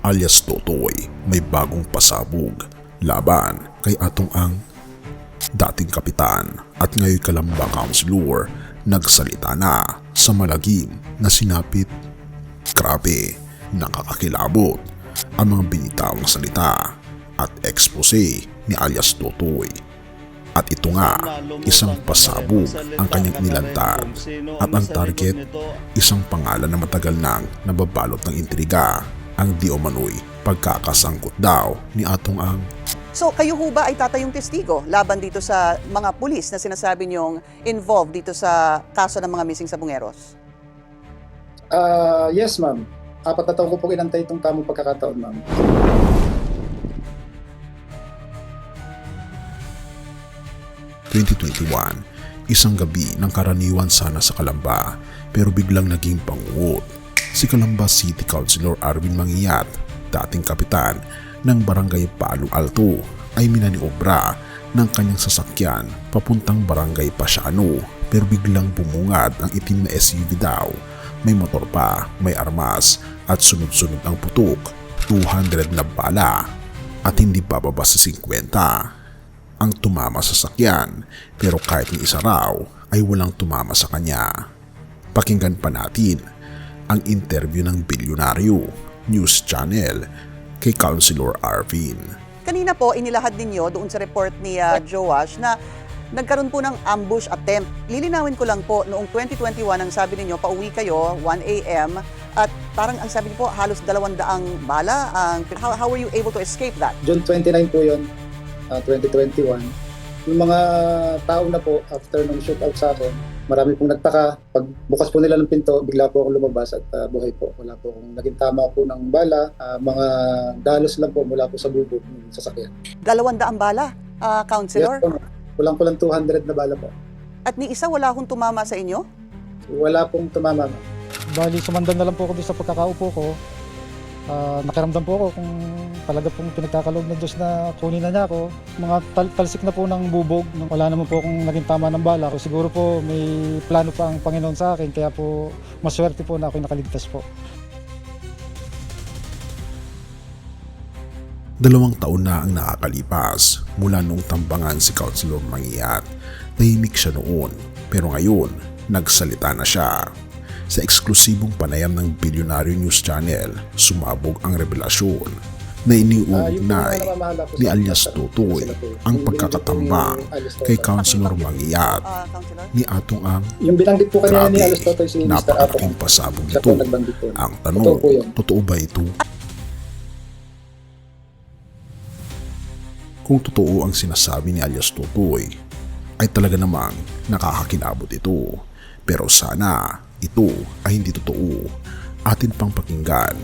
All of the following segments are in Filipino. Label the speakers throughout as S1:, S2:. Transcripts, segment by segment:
S1: alias Totoy may bagong pasabog laban kay Atong Ang, dating kapitan at ngayon Kalamba Councilor. Nagsalita na sa malagim na sinapit. Grabe, nakakakilabot ang mga binitawang salita at expose ni alias Totoy. At ito nga, isang pasabog ang kanyang inilantad at ang target, isang pangalan na matagal nang nababalot ng intriga, ang di umano'y pagkakasangkot daw ni Atong Ang.
S2: So kayo ho ba ay tatayong testigo laban dito sa mga pulis na sinasabi niyong involved dito sa kaso ng mga missing Sabongeros?
S3: Yes, ma'am. 4 na taon ko po inantay itong tamang pagkakataon, ma'am.
S1: Isang gabi ng karaniwan sana sa Kalamba pero biglang naging pangungot. Si Kalamba City Councilor Arvin Mangiat, dating kapitan ng Barangay Palong Alto, ay minaniobra ng kanyang sasakyan papuntang Barangay Pasiano pero biglang bumungad ang itim na SUV daw. May motor pa, may armas at sunod-sunod ang putok, 200 na bala at hindi bababa sa 50 ang tumama sa sakyan pero kahit ni isa raw ay walang tumama sa kanya. Pakinggan pa natin ang interview ng Bilyonaryo News Channel kay Councilor Arvin.
S2: Kanina po inilahad ninyo doon sa report ni Joash na nagkaroon po ng ambush attempt. Lilinawin ko lang po, noong 2021 ang sabi ninyo pauwi kayo 1 a.m. at parang ang sabi niyo po halos 200 bala. How were you able to escape that?
S3: June 29 po yun, 2021. Yung mga tao na po after nung shootout sa akin, marami pong nagtaka. Pag bukas po nila ng pinto, bigla po akong lumabas at buhay po. Wala po akong naging tama po ng bala. Mga dalos lang po mula po sa bubog ng sasakyan.
S2: 200 bala, Councilor?
S3: Yes po, kulang 200 na bala po.
S2: At ni isa wala akong tumama sa inyo?
S3: Wala pong tumama.
S4: Bali, sumandan na lang po ako doon sa pagkakaupo ko. Nakiramdam po ako kung talaga pong pinagkakaloob ng Diyos na kunin na niya ako. Mga talsik na po ng bubog. Wala naman po akong naging tama ng bala. Siguro po may plano pa ang Panginoon sa akin. Kaya po maswerte po na ako'y nakaligtas po.
S1: 2 taon na ang nakakalipas mula nung tambangan si Councilor Mangiat. Tahimik siya noon pero ngayon nagsalita na siya. Sa eksklusibong panayam ng Bilyonaryo News Channel, sumabog ang revelasyon na iniuugnay ni alias Totoy ang pagkakatambang kay Councilor Mangiat ni Atong Ang.
S3: Yung binanggit po kanina ni alias Totoy si Mr. Atong.
S1: Napakalaking pasabog nito. Ang tanong, totoo ba ito? Kung totoo ang sinasabi ni alias Totoy, ay talaga namang nakakakilabot ito. Pero sana ito ay hindi totoo. Atin pang pakinggan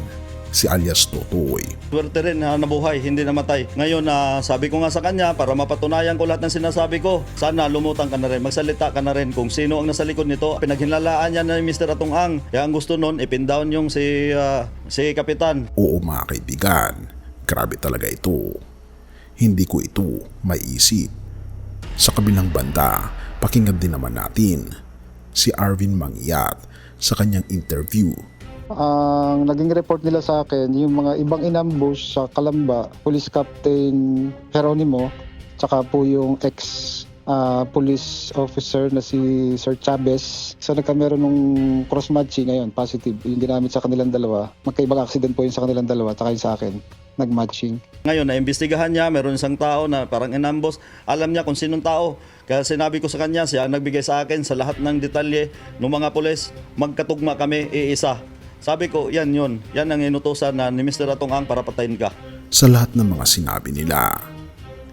S1: si alias Totoy.
S5: Swerte rin na nabuhay, hindi namatay. Ngayon sabi ko nga sa kanya para mapatunayan ko lahat ng sinasabi ko, sana lumutang ka na rin, magsalita ka na rin kung sino ang nasa likod nito. Pinaghinlalaan niya na ni Mr. Atong Ang. Kaya ang gusto nun, ipin down yung si Kapitan.
S1: Oo mga kaibigan, grabe talaga ito. Hindi ko ito maiisip. Sa kabilang banda, pakinggan din naman natin si Arvin Mangiat sa kanyang interview.
S4: Ang naging report nila sa akin, yung mga ibang inambush sa Kalamba, Police Captain Geronimo, tsaka po yung police officer na si Sir Chavez. So nagkameron nung cross-matching ngayon, positive. Yung ginamit sa kanilang dalawa, magkaibang accident po yung sa kanilang dalawa, tsaka yung sa akin, nag-matching.
S5: Ngayon, naimbestigahan niya, meron isang tao na parang inambos. Alam niya kung sinong tao. Kaya sinabi ko sa kanya, siya ang nagbigay sa akin sa lahat ng detalye ng mga pulis. Magkatugma kami, iisa. Sabi ko, yan yun. Yan ang inutusan na ni Mr. Atong Ang para patayin ka.
S1: Sa lahat ng mga sinabi nila,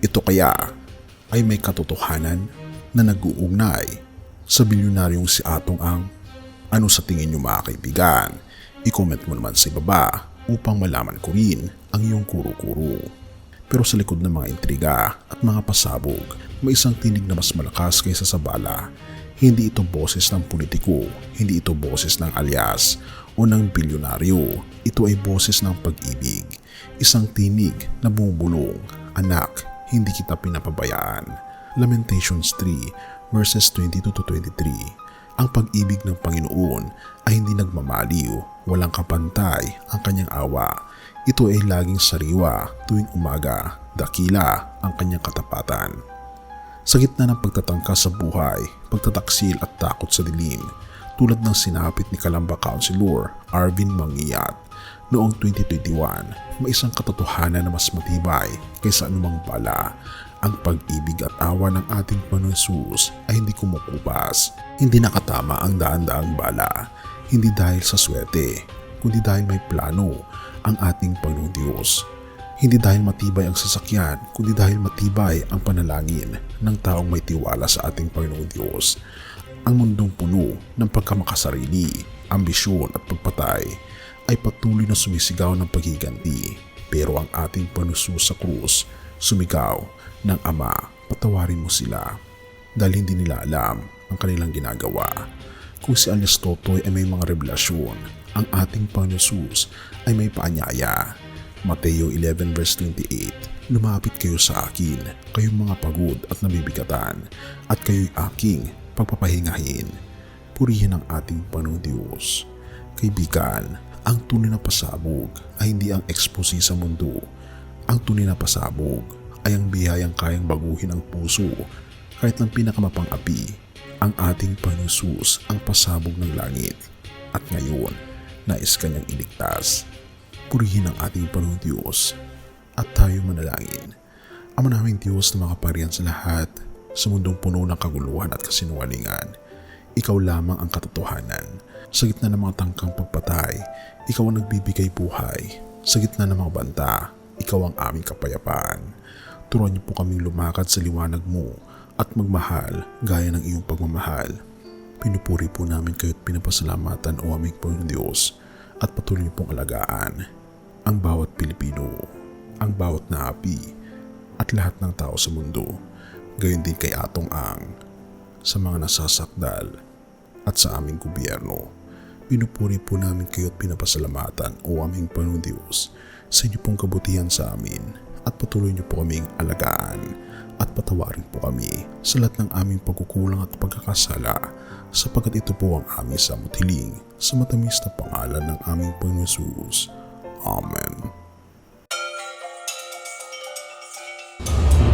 S1: ito kaya ay may katotohanan na nag-uugnay sa bilyonaryong si Atong Ang? Ano sa tingin niyo mga kaibigan? I-comment mo naman sa ibaba upang malaman ko rin ang iyong kuro-kuro. Pero sa likod ng mga intriga at mga pasabog, may isang tinig na mas malakas kaysa sa bala. Hindi ito boses ng politiko, hindi ito boses ng alias o ng bilyonaryo. Ito ay boses ng pag-ibig. Isang tinig na bumubulong, "Anak, hindi kita pinapabayaan." Lamentations 3 verses 22-23. Ang pag-ibig ng Panginoon ay hindi nagmamaliw, Walang kapantay ang kanyang awa. Ito ay laging sariwa tuwing umaga, dakila ang kanyang katapatan. Sa gitna ng pagtatangka sa buhay, pagtataksil at takot sa dilim, tulad ng sinapit ni Calamba Councilor Arvin Mangiat noong 2021, may isang katotohanan na mas matibay kaysa anumang bala. Ang pag-ibig at awa ng ating Panginoong Hesus ay hindi kumukupas. Hindi nakatama ang daan-daang bala, hindi dahil sa swerte, kundi dahil may plano ang ating Panginoong Diyos. Hindi dahil matibay ang sasakyan, kundi dahil matibay ang panalangin ng taong may tiwala sa ating Panginoong Diyos. Ang mundong puno ng pagkamakasarili, ambisyon at pagpatay ay patuloy na sumisigaw ng paghiganti. Pero ang ating Panginoong Hesus sa krus, sumigaw ng Ama, patawarin mo sila. Dahil hindi nila alam ang kanilang ginagawa. Kung si alias Totoy ay may mga revelasyon, ang ating Panginoong Hesus ay may paanyaya. Mateo 11 verse 28, lumapit kayo sa akin, kayong mga pagod at nabibigatan, at kayo'y aking pagpapahingahin. Purihin ang ating Panginoong Diyos. Kaibigan, ang tunay na pasabog ay hindi ang expose sa mundo. Ang tunay na pasabog ay ang biyayang kayang baguhin ang puso kahit ng pinakamapang-api. Ang ating Panginoong Hesus ang pasabog ng langit at ngayon nais kanyang iligtas. Purihin ang ating Panginoong Diyos at tayo manalangin. Ama naming Diyos na makapangyarihan sa lahat, sa mundong puno ng kaguluhan at kasinungalingan, ikaw lamang ang katotohanan. Sa gitna ng mga tangkang pagpatay, ikaw ang nagbibigay buhay. Sa gitna ng mga banta, ikaw ang aming kapayapaan. Turuan niyo po kaming lumakad sa liwanag mo at magmahal gaya ng iyong pagmamahal. Pinupuri po namin kayo at pinapasalamatan o aming Panginoon Diyos at patuloy niyo pong alagaan ang bawat Pilipino, ang bawat naapi at lahat ng tao sa mundo. Gayon din kay Atong Ang, sa mga nasasakdal at sa aming gobyerno. Pinupuri po namin kayo at pinapasalamatan o aming Panginoon Diyos sa inyo pong kabutihan sa amin at patuloy niyo po kaming alagaan at patawarin po kami sa lahat ng aming pagkukulang at pagkakasala sapagkat ito po ang aming samot hiling sa matamis na pangalan ng aming Panginoon Hesus. Amen.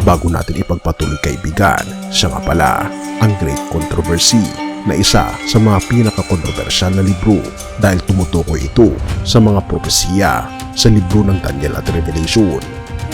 S1: Bago natin ipagpatuloy kaibigan, siya nga pala ang Great Controversy na isa sa mga pinaka-kontrobersyal na libro dahil tumutukoy ito sa mga propesiya sa libro ng Daniel at Revelation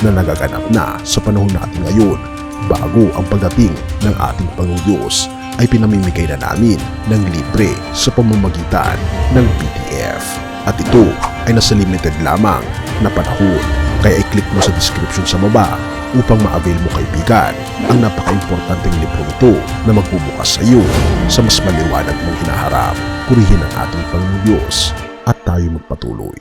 S1: na nagaganap na sa panahon natin ngayon bago ang pagdating ng ating Panginoong Diyos ay pinamimigay na namin ng libre sa pamamagitan ng PDF. At ito ay nasa limited lamang na panahon kaya i-click mo sa description sa baba upang ma-avail mo kaibigan ang napaka-importanteng libro ito na magbubukas sa iyo sa mas maliwanag mong hinaharap. Purihin ang ating Panginoong Diyos at tayo magpatuloy.